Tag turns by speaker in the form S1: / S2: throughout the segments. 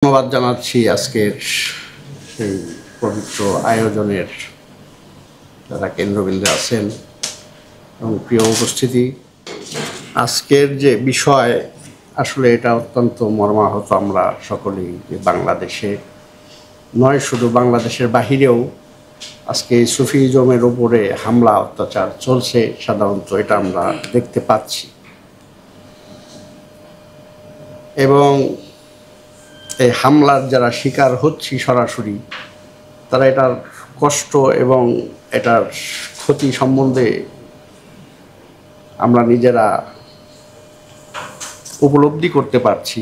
S1: ধন্যবাদ জানাচ্ছি আজকের এই পবিত্র আয়োজনের যারা কেন্দ্রবিন্দু আছেন এবং প্রিয় উপস্থিতি। আজকের যে বিষয় আসলে এটা অত্যন্ত মর্মাহত। আমরা সকলেই যে বাংলাদেশে নয়, শুধু বাংলাদেশের বাহিরেও আজকে সুফিজমের উপরে হামলা অত্যাচার চলছে, সাধারণত এটা আমরা দেখতে পাচ্ছি। এবং এই হামলার যারা শিকার হচ্ছি সরাসরি, তারা এটার কষ্ট এবং এটার ক্ষতি সম্বন্ধে আমরা নিজেরা উপলব্ধি করতে পারছি।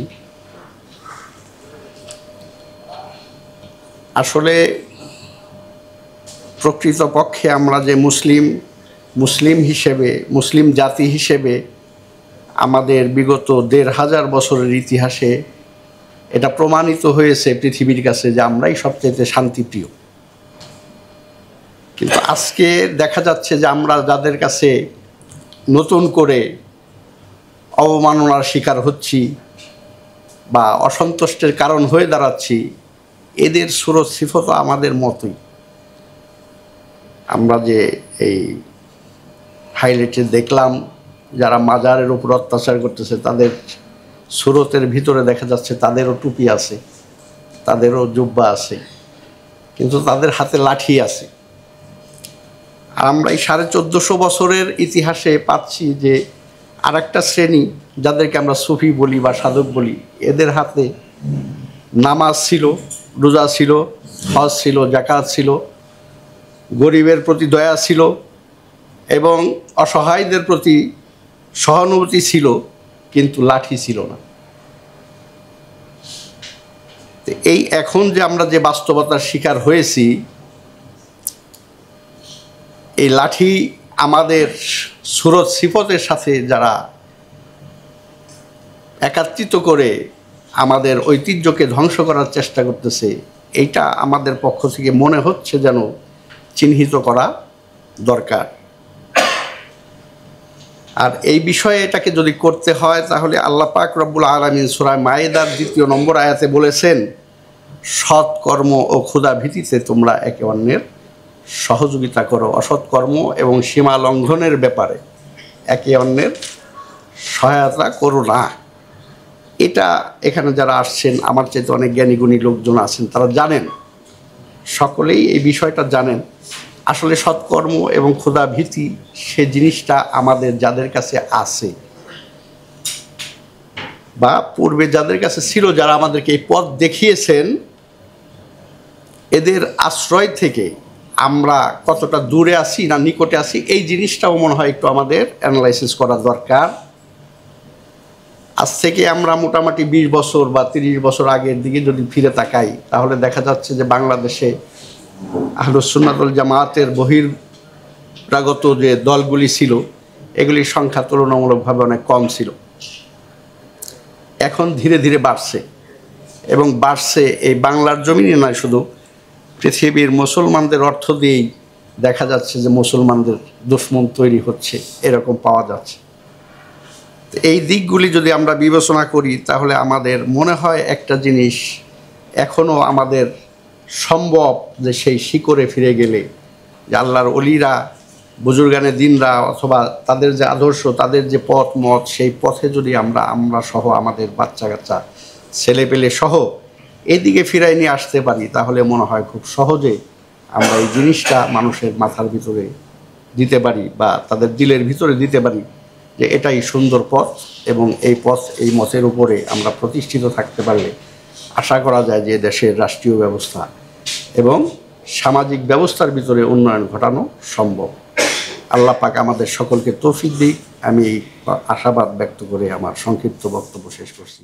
S1: আসলে প্রকৃতপক্ষে আমরা যে মুসলিম হিসেবে, মুসলিম জাতি হিসেবে আমাদের বিগত ১৫০০ বছরের ইতিহাসে এটা প্রমাণিত হয়েছে পৃথিবীর কাছে যে আমরাই সবচেয়ে শান্তিপ্রিয়। কিন্তু আজকে দেখা যাচ্ছে যে আমরা যাদের কাছে নতুন করে অবমাননার শিকার হচ্ছি বা অসন্তুষ্টের কারণ হয়ে দাঁড়াচ্ছি, এদের সুরত সিফত আমাদের মতোই। আমরা যে এই হাইলাইটে দেখলাম যারা মাজারের উপর অত্যাচার করতেছে, তাদের সুরতের ভিতরে দেখা যাচ্ছে তাদেরও টুপি আছে, তাদেরও জুব্বা আছে, কিন্তু তাদের হাতে লাঠি আছে। আর আমরা এই ১৪৫০ বছরের ইতিহাসে পাচ্ছি যে আরেকটা শ্রেণী, যাদেরকে আমরা সুফি বলি বা সাধক বলি, এদের হাতে নামাজ ছিল, রোজা ছিল, হজ ছিল, যাকাত ছিল, গরিবের প্রতি দয়া ছিল এবং অসহায়দের প্রতি সহানুভূতি ছিল, কিন্তু লাঠি ছিল না। এই এখন যে আমরা যে বাস্তবতার শিকার হয়েছি, এই লাঠি আমাদের সুরত সিফতের সাথে যারা একাত্রিত করে আমাদের ঐতিহ্যকে ধ্বংস করার চেষ্টা করতেছে, এইটা আমাদের পক্ষ থেকে মনে হচ্ছে যেন চিহ্নিত করা দরকার। আর এই বিষয়ে এটাকে যদি করতে হয়, তাহলে আল্লাহ পাক রব্বুল আলামিন সূরা মায়েদার ২ নম্বর আয়াতে বলেছেন, সৎকর্ম ও ক্ষুধা ভীতিতে তোমরা একে অন্যের সহযোগিতা করো, অসৎকর্ম এবং সীমা লঙ্ঘনের ব্যাপারে একে অন্যের সহায়তা করো না। এটা এখানে যারা আসছেন, আমার চাইতে অনেক জ্ঞানীগুণী লোকজন আছেন, তারা জানেন, সকলেই এই বিষয়টা জানেন। আসলে সৎকর্ম এবং ক্ষুধা ভীতি সে জিনিসটা আমাদের যাদের কাছে আছে বা পূর্বে যাদের কাছে ছিল, যারা আমাদেরকে এই পথ দেখিয়েছেন, এদের আশ্রয় থেকে আমরা কতটা দূরে আছি না নিকটে আছি, এই জিনিসটাও মনে হয় একটু আমাদের অ্যানালাইসিস করা দরকার। আজ থেকে আমরা মোটামুটি ২০ বছর বা ৩০ বছর আগের দিকে যদি ফিরে তাকাই, তাহলে দেখা যাচ্ছে যে বাংলাদেশে আহলুস সুন্নাত ওয়াল জামায়াতের বহিরাগত যে দলগুলি ছিল, এগুলির সংখ্যা তুলনামূলকভাবে অনেক কম ছিল। এখন ধীরে ধীরে বাড়ছে এবং বাড়ছে এই বাংলার জমিনে নয়, শুধু পৃথিবীর মুসলমানদের অর্থ দিয়েই দেখা যাচ্ছে যে মুসলমানদের দুশমন তৈরি হচ্ছে, এরকম পাওয়া যাচ্ছে। এই দিকগুলি যদি আমরা বিবেচনা করি, তাহলে আমাদের মনে হয় একটা জিনিস এখনও আমাদের সম্ভব, যে সেই শিকড়ে ফিরে গেলে, যে আল্লাহর অলিরা, বুজুর্গানে দিনরা, অথবা তাদের যে আদর্শ, তাদের যে পথ মত, সেই পথে যদি আমরা সহ আমাদের বাচ্চা কাচ্চা ছেলেপেলে সহ এদিকে ফিরাই নিয়ে আসতে পারি, তাহলে মনে হয় খুব সহজে আমরা এই জিনিসটা মানুষের মাথার ভিতরে দিতে পারি বা তাদের দিলের ভিতরে দিতে পারি যে এটাই সুন্দর পথ, এবং এই পথ, এই মতের উপরে আমরা প্রতিষ্ঠিত থাকতে পারলে আশা করা যায় যে দেশের রাষ্ট্রীয় ব্যবস্থা এবং সামাজিক ব্যবস্থার ভিতরে উন্নয়ন ঘটানো সম্ভব। আল্লাহ পাক আমাদের সকলকে তৌফিক দিক। আমি এই আশাবাদ ব্যক্ত করে আমার সংক্ষিপ্ত বক্তব্য শেষ করছি।